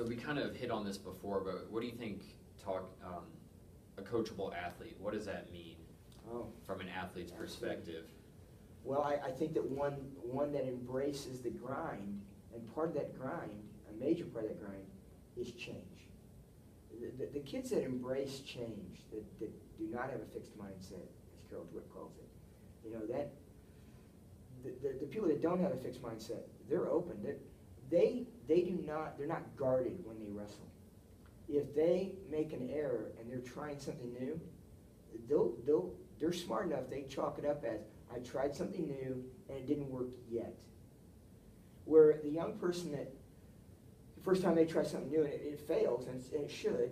So we kind of hit on this before, but what do you think, a coachable athlete, what does that mean from an athlete's perspective? Well, I think that one that embraces the grind, and part of that grind, a major part of that grind, is change. The kids that embrace change, that do not have a fixed mindset, as Carol Dweck calls it, you know, that the people that don't have a fixed mindset, they're open. They're not guarded when they wrestle. If they make an error and they're trying something new, they're smart enough, they chalk it up as, I tried something new and it didn't work yet. Where the young person that, the first time they try something new and it fails, and it should,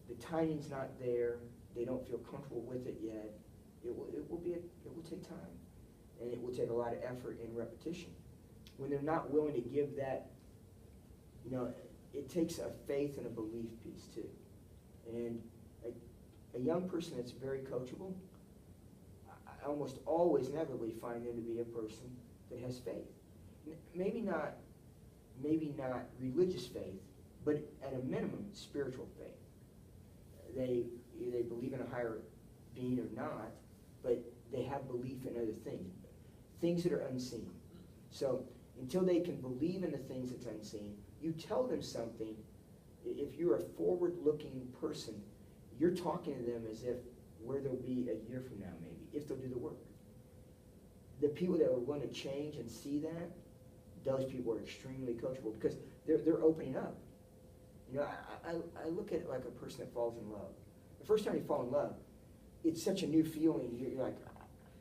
the timing's not there, they don't feel comfortable with it yet, it will take time. And it will take a lot of effort and repetition. When they're not willing to give that, you know, it takes a faith and a belief piece too. And a young person that's very coachable, I almost always inevitably find them to be a person that has faith. Maybe not religious faith, but at a minimum, spiritual faith. They believe in a higher being or not, but they have belief in other things that are unseen. So until they can believe in the things that's unseen, you tell them something. If you're a forward-looking person, you're talking to them as if where they'll be a year from now, maybe, if they'll do the work. The people that are willing to change and see that, those people are extremely coachable because they're opening up. You know, I look at it like a person that falls in love. The first time you fall in love, it's such a new feeling. You're like,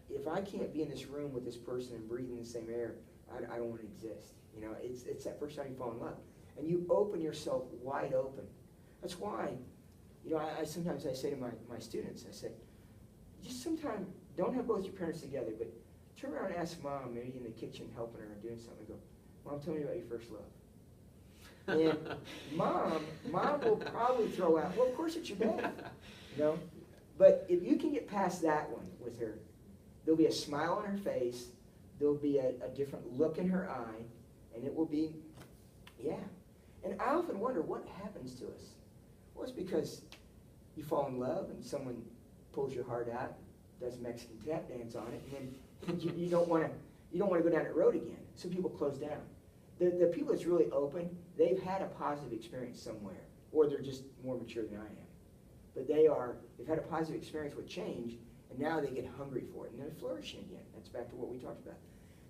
if I can't be in this room with this person and breathing the same air, I don't want to exist. You know, it's that first time you fall in love. And you open yourself wide open. That's why, you know, sometimes I say to my students, I say, just sometime, don't have both your parents together, but turn around and ask mom, maybe in the kitchen helping her or doing something, go, Mom, tell me about your first love. And mom will probably throw out, well, of course it's your dad, you know? But if you can get past that one with her, there'll be a smile on her face, there'll be a different look in her eye, and it will be, yeah. And I often wonder what happens to us. Well, it's because you fall in love and someone pulls your heart out, does Mexican tap dance on it, and then you don't want to go down that road again. So people close down. The people that's really open, they've had a positive experience somewhere, or they're just more mature than I am. But they've had a positive experience with change, and now they get hungry for it, and they're flourishing again. That's back to what we talked about.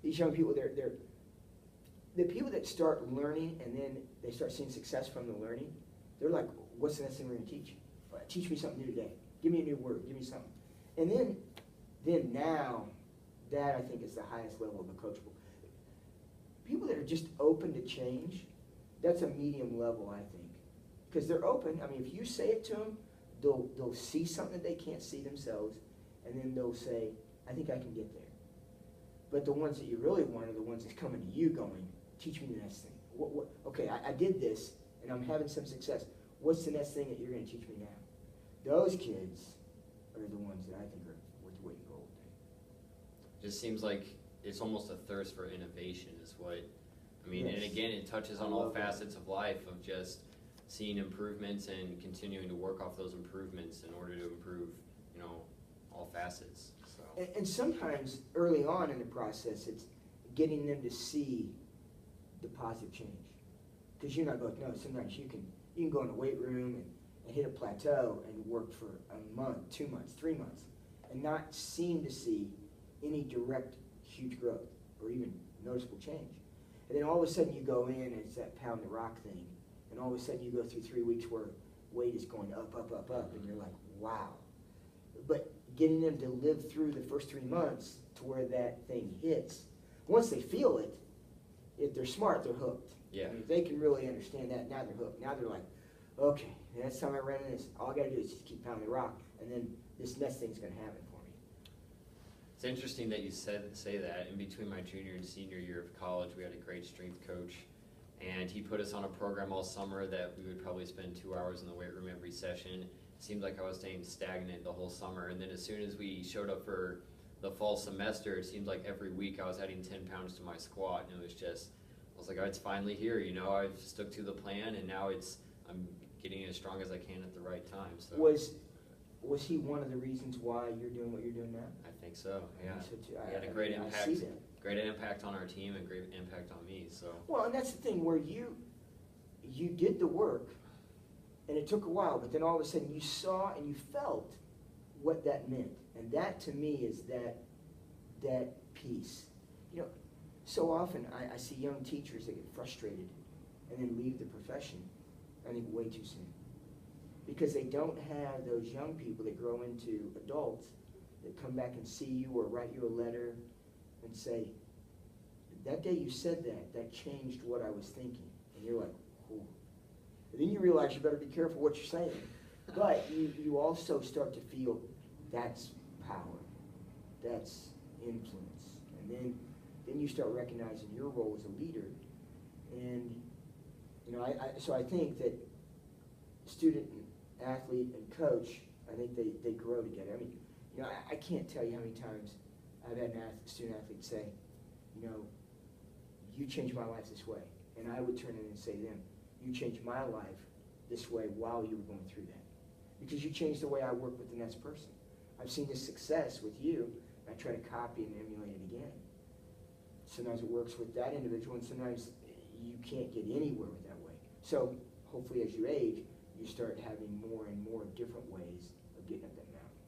These young people, they're the people that start learning and then they start seeing success from the learning. They're like, what's the next thing we're going to teach? Teach me something new today. Give me a new word. Give me something. And then now, that I think is the highest level of the coachable. People that are just open to change, that's a medium level, I think. Because they're open. I mean, if you say it to them, they'll see something that they can't see themselves, and then they'll say, I think I can get there. But the ones that you really want are the ones that's coming to you going, teach me the next thing. Okay, I did this, and I'm having some success. What's the next thing that you're going to teach me now? Those kids are the ones that I think are worth the weight in gold. Just seems like it's almost a thirst for innovation is what, I mean, yes. And again, it touches on all facets of life of just seeing improvements and continuing to work off those improvements in order to improve, you know, all facets. So. And sometimes early on in the process, it's getting them to see the positive change. Because you're not going, no, sometimes you can go in the weight room and hit a plateau and work for a month, 2 months, 3 months, and not seem to see any direct huge growth or even noticeable change. And then all of a sudden you go in and it's that pound the rock thing, and all of a sudden you go through 3 weeks where weight is going up, up, up, up, and you're like, wow. But getting them to live through the first 3 months to where that thing hits, once they feel it, if they're smart, they're hooked. Yeah. I mean, if they can really understand that, now they're hooked. Now they're like, okay, the next time I run into this, all I got to do is just keep pounding the rock, and then this next thing's going to happen for me. It's interesting that you say that. In between my junior and senior year of college, we had a great strength coach, and he put us on a program all summer that we would probably spend 2 hours in the weight room every session. It seemed like I was staying stagnant the whole summer, and then as soon as we showed up for the fall semester, it seemed like every week I was adding 10 pounds to my squat, and it was just, I was like, oh, it's finally here. You know, I've stuck to the plan, and now I'm getting as strong as I can at the right time. So Was he one of the reasons why you're doing what you're doing now? I think so. Yeah, I think so too. he had a great impact. I see that. Great impact on our team and great impact on me. So Well, and that's the thing where you did the work, and it took a while, but then all of a sudden you saw and you felt what that meant, and that to me is that peace. You know, so often I see young teachers that get frustrated and then leave the profession, I think, way too soon. Because they don't have those young people that grow into adults that come back and see you or write you a letter and say, that day you said that changed what I was thinking. And you're like, oh. And then you realize you better be careful what you're saying. But you also start to feel that's power, that's influence. And then you start recognizing your role as a leader. And, you know, so I think that student, athlete, and coach, I think they grow together. I mean, you know, I can't tell you how many times I've had a student athlete say, you know, you changed my life this way. And I would turn in and say to them, you changed my life this way while you were going through that. Because you changed the way I work with the next person. I've seen this success with you, and I try to copy and emulate it again. Sometimes it works with that individual, and sometimes you can't get anywhere with that way. So hopefully as you age, you start having more and more different ways of getting up that mountain.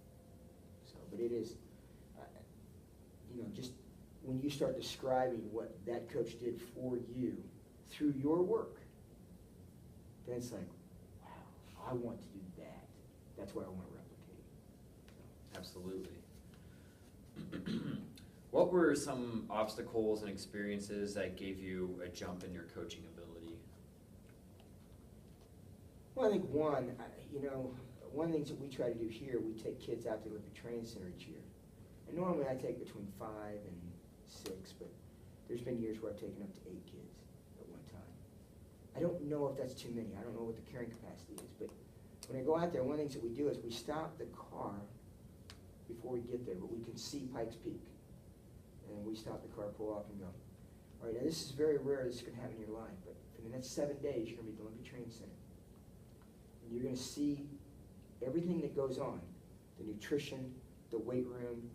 So, but it is, you know, just when you start describing what that coach did for you through your work, then it's like, wow, I want to do that. That's what I want to replicate. absolutely. What were some obstacles and experiences that gave you a jump in your coaching ability? Well, I think one of the things that we try to do here, we take kids out to the Olympic Training Center each year. And normally I take between 5 and 6, but there's been years where I've taken up to 8 kids at one time. I don't know if that's too many. I don't know what the carrying capacity is, but when I go out there, one of the things that we do is we stop the car before we get there, but we can see Pikes Peak. And we stop the car, pull off, and go, all right, now this is very rare this is going to happen in your life, but for the next 7 days, you're going to be at the Olympic Training Center. And you're going to see everything that goes on, the nutrition, the weight room,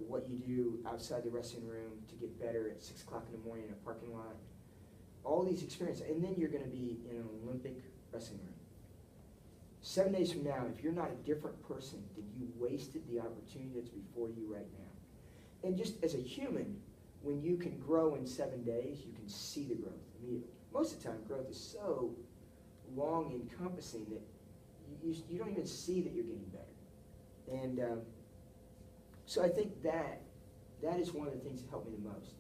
what you do outside the wrestling room to get better at 6 o'clock in the morning in a parking lot, all these experiences, and then you're going to be in an Olympic wrestling room. 7 days from now, if you're not a different person, then you wasted the opportunity that's before you right now. And just as a human, when you can grow in 7 days, you can see the growth immediately. Most of the time, growth is so long encompassing that you don't even see that you're getting better. And so I think that is one of the things that helped me the most.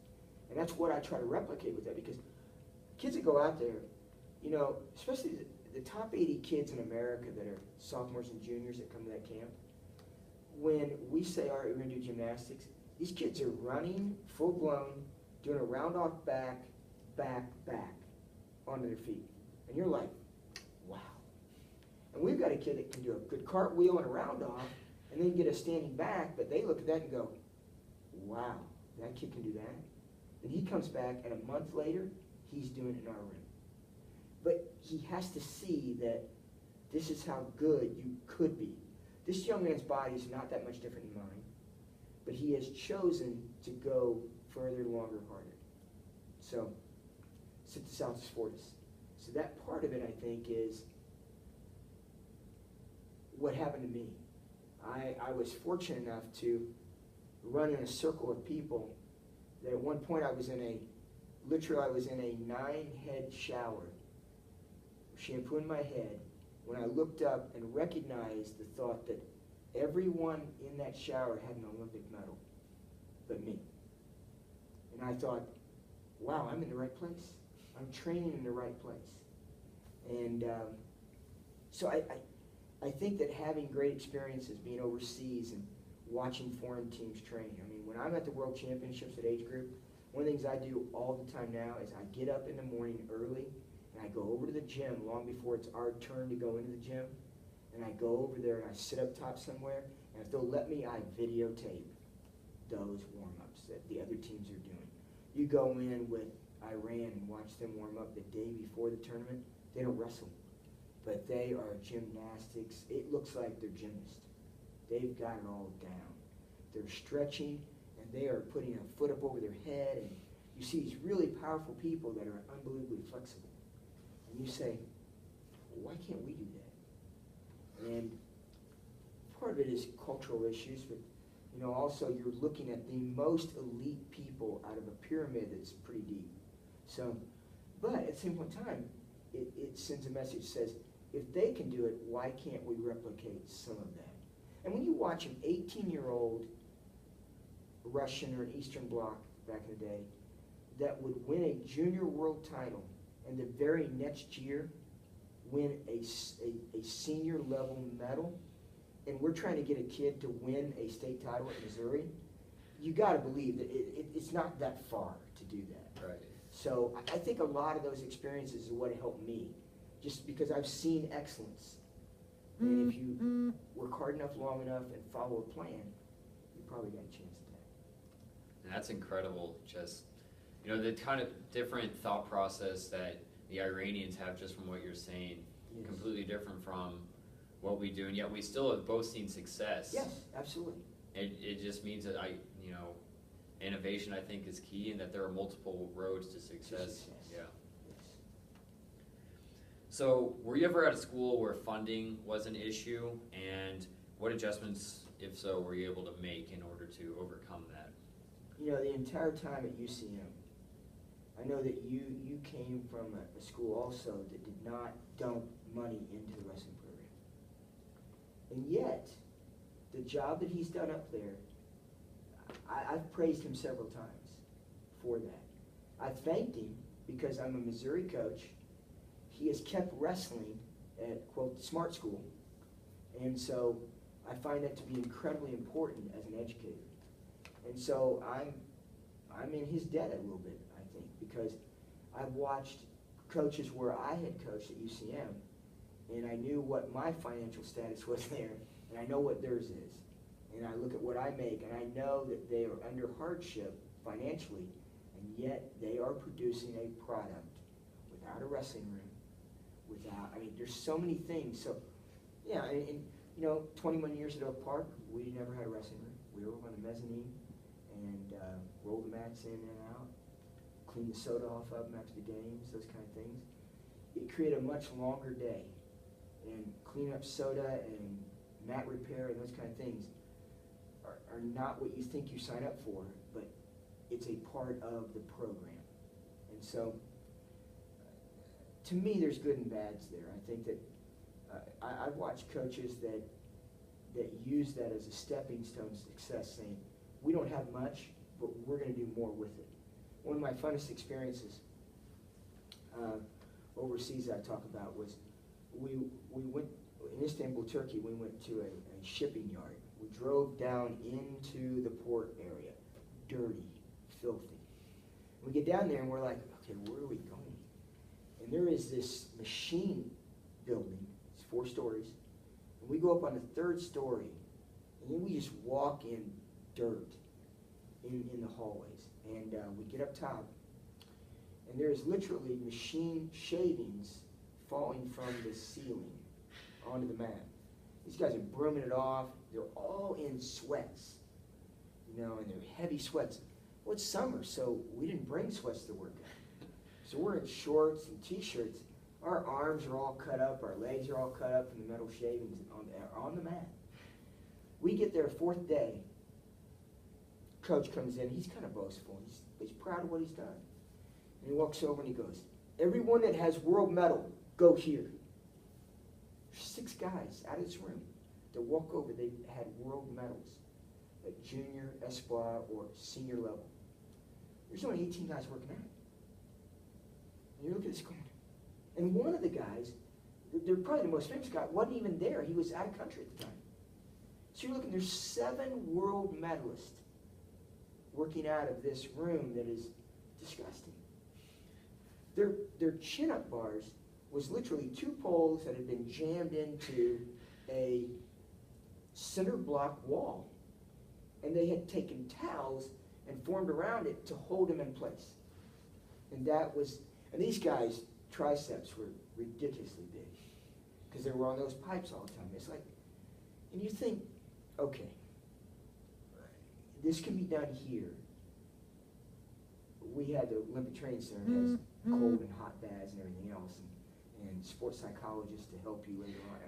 And that's what I try to replicate with that, because kids that go out there, you know, especially the top 80 kids in America that are sophomores and juniors that come to that camp, when we say, all right, we're going to do gymnastics, these kids are running full blown, doing a round off back, onto their feet. And you're like, wow. And we've got a kid that can do a good cartwheel and a round off, and then get a standing back, but they look at that and go, wow, that kid can do that. And he comes back, and a month later, he's doing it in our room. But he has to see that this is how good you could be. This young man's body is not that much different than mine, but he has chosen to go further, longer, harder. So, sit the South Fortis. So that part of it, I think, is what happened to me. I was fortunate enough to run in a circle of people that at one point I was in a 9-head shower, shampoo in my head, when I looked up and recognized the thought that everyone in that shower had an Olympic medal but me. And I thought, wow, I'm in the right place. I'm training in the right place. And so I think that having great experiences, being overseas and watching foreign teams train. I mean, when I'm at the World Championships at age group, one of the things I do all the time now is I get up in the morning early and I go over to the gym long before it's our turn to go into the gym. And I go over there and I sit up top somewhere, and if they'll let me, I videotape those warm-ups that the other teams are doing. You go in with I ran and watched them warm up the day before the tournament. They don't wrestle, but they are gymnastics. It looks like they're gymnasts. They've got it all down. They're stretching, and they are putting a foot up over their head, and you see these really powerful people that are unbelievably flexible. And you say, why can't we do that? And part of it is cultural issues, but also you're looking at the most elite people out of a pyramid that's pretty deep. So, but at the same point in time, it sends a message that says, if they can do it, why can't we replicate some of that? And when you watch an 18-year-old Russian or an Eastern Bloc back in the day that would win a junior world title and the very next year win a senior level medal, and we're trying to get a kid to win a state title at Missouri, you got to believe that it's not that far to do that. Right. So I think a lot of those experiences is what helped me, just because I've seen excellence. And if you work hard enough, long enough, and follow a plan, you probably got a chance at that. And that's incredible. Just, the kind of different thought process that the Iranians have just from what you're saying, Yes. completely different from what we do, and yet we still have both seen success. Yes, absolutely. It just means that innovation I think is key, and that there are multiple roads to success. Yeah. Yes. So were you ever at a school where funding was an issue, and what adjustments, if so, were you able to make in order to overcome that? The entire time at UCM, I know that you came from a school also that did not dump money into the wrestling program. And yet, the job that he's done up there, I've praised him several times for that. I thanked him because I'm a Missouri coach. He has kept wrestling at, quote, smart school. And so I find that to be incredibly important as an educator. And so I'm in his debt a little bit, I think, because I've watched coaches where I had coached at UCM, and I knew what my financial status was there, and I know what theirs is. And I look at what I make, and I know that they are under hardship financially, and yet they are producing a product without a wrestling room, there's so many things. So, yeah, and 21 years at Oak Park, we never had a wrestling room. We were on the mezzanine and roll the mats in and out, clean the soda off of them after the games, those kind of things. It created a much longer day, and clean up soda and mat repair and those kind of things are not what you think you sign up for, but it's a part of the program. And so, to me, there's good and bads there. I think that I've watched coaches that use that as a stepping stone to success, saying, we don't have much, but we're going to do more with it. One of my funnest experiences overseas I talk about was we went, in Istanbul, Turkey, we went to a shipping yard. We drove down into the port area, dirty, filthy. We get down there and we're like, okay, where are we going? And there is this machine building, it's 4 stories, and we go up on the 3rd story, and then we just walk in dirt in the hallways. And we get up top, and there's literally machine shavings falling from the ceiling onto the mat. These guys are brooming it off. They're all in sweats, and they're heavy sweats. Well, it's summer, so we didn't bring sweats to work out. So we're in shorts and t-shirts. Our arms are all cut up, our legs are all cut up from the metal shavings on the mat. We get there 4th day. Coach comes in, he's kind of boastful. He's proud of what he's done. And he walks over and he goes, everyone that has world medal, go here. There's 6 guys out of this room that walk over, they had world medals at junior, espoir, or senior level. There's only 18 guys working out. And you look at this going, and one of the guys, they're probably the most famous guy, wasn't even there. He was out of country at the time. So you're looking, there's 7 world medalists working out of this room that is disgusting. Their chin-up bars was literally 2 poles that had been jammed into a center block wall. And they had taken towels and formed around it to hold them in place. And these guys' triceps were ridiculously big because they were on those pipes all the time. It's like, and you think, okay, this can be done here. We had the Olympic Training Center has cold and hot baths and everything else, and sports psychologists to help you later on.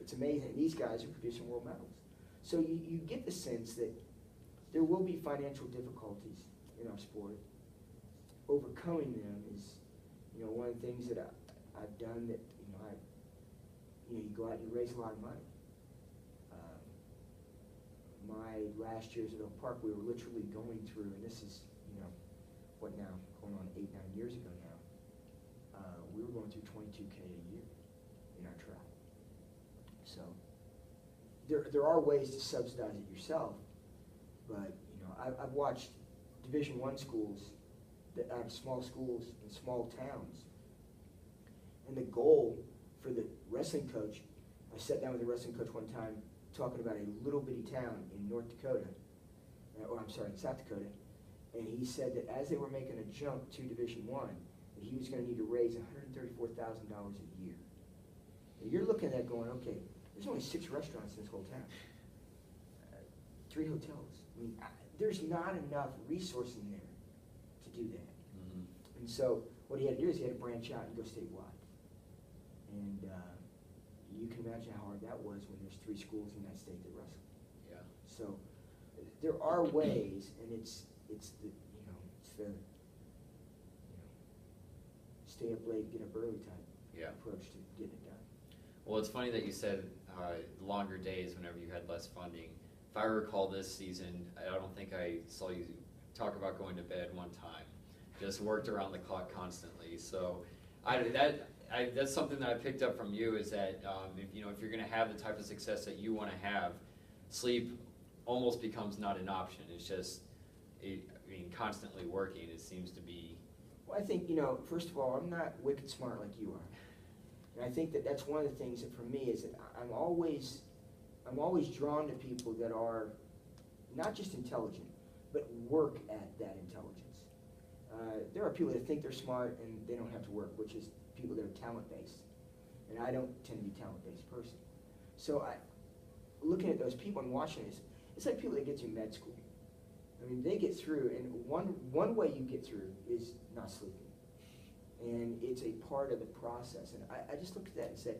It's amazing. These guys are producing world medals. So you get the sense that there will be financial difficulties in our sport. Overcoming them is, one of the things that I've done that, you go out and you raise a lot of money. My last years at Oak Park, we were literally going through, and this is, what now, going on 8, 9 years ago now, we were going through $22K a year in our track. So there are ways to subsidize it yourself, but I've watched Division I schools that out of small schools in small towns, and the goal for the wrestling coach, I sat down with a wrestling coach one time talking about a little bitty town in North Dakota, in South Dakota, and he said that as they were making a jump to Division I, that he was going to need to raise $134,000 a year. And you're looking at that going, okay, there's only 6 restaurants in this whole town, 3 hotels. I mean, there's not enough resource in there to do that. Mm-hmm. And so what he had to do is he had to branch out and go statewide. And you can imagine how hard that was when there's 3 schools in that state that wrestle. Yeah. So there are ways, and it's the stay up late, get up early type approach to getting it done. Well, it's funny that you said longer days whenever you had less funding. If I recall this season, I don't think I saw you talk about going to bed one time. Just worked around the clock constantly. So that's something that I picked up from you is that if you're going to have the type of success that you want to have, sleep almost becomes not an option. It's just, constantly working. It seems to be. Well, I think first of all, I'm not wicked smart like you are, and I think that's one of the things that for me is that I'm always drawn to people that are not just intelligent, but work at that intelligence. There are people that think they're smart and they don't have to work, which is people that are talent-based. And I don't tend to be a talent-based person. So looking at those people and watching this, it's like people that get through med school. I mean, they get through, and one way you get through is not sleeping. And it's a part of the process. And I just looked at that and said,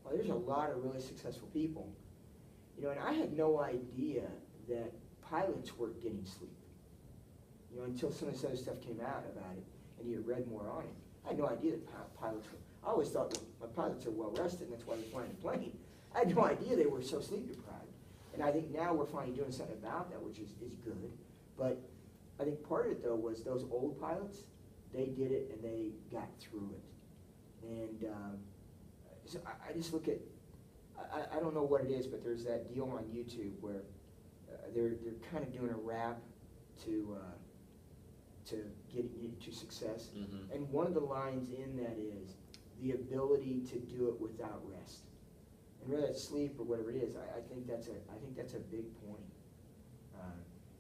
well, there's a lot of really successful people. And I had no idea that pilots weren't getting sleep. Until some of this other stuff came out about it, and you read more on it. I had no idea that pilots were. I always thought that my pilots are well rested, and that's why they're flying the plane. I had no idea they were so sleep deprived. And I think now we're finally doing something about that, which is good. But I think part of it, though, was those old pilots, they did it and they got through it. And so I just look at, I don't know what it is, but there's that deal on YouTube where they're kind of doing a rap to get you to success. Mm-hmm. And one of the lines in that is the ability to do it without rest. And whether it's sleep or whatever it is, I think that's a big point.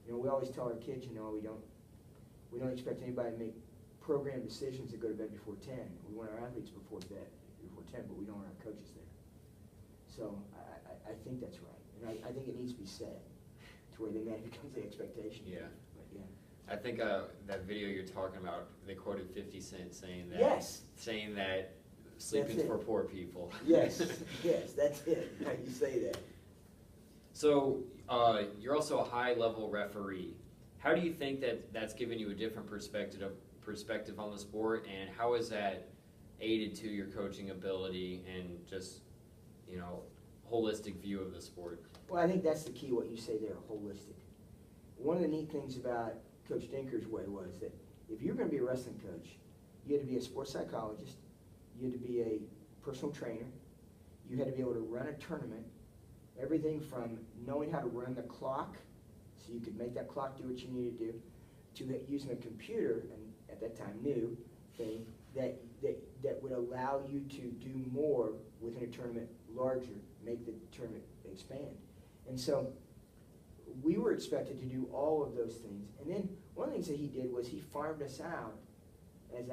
We always tell our kids, we don't expect anybody to make program decisions to go to bed before 10. We want our athletes before 10, but we don't want our coaches there. So I think that's right, and I think it needs to be said to where then that becomes the expectation. Yeah. But yeah. I think that video you're talking about, they quoted 50 Cent saying that. Yes. Saying that sleeping's for poor people. Yes, yes, that's it. How you say that. So you're also a high-level referee. How do you think that that's given you a different perspective on the sport, and how has that aided to your coaching ability and just holistic view of the sport? Well, I think that's the key. What you say there, holistic. One of the neat things about Coach Dinker's way was that if you're going to be a wrestling coach, you had to be a sports psychologist, you had to be a personal trainer, you had to be able to run a tournament. Everything from knowing how to run the clock, so you could make that clock do what you needed to do, to using a computer, and at that time new thing, that would allow you to do more within a tournament larger, make the tournament expand. And so we were expected to do all of those things. And then one of the things that he did was he farmed us out as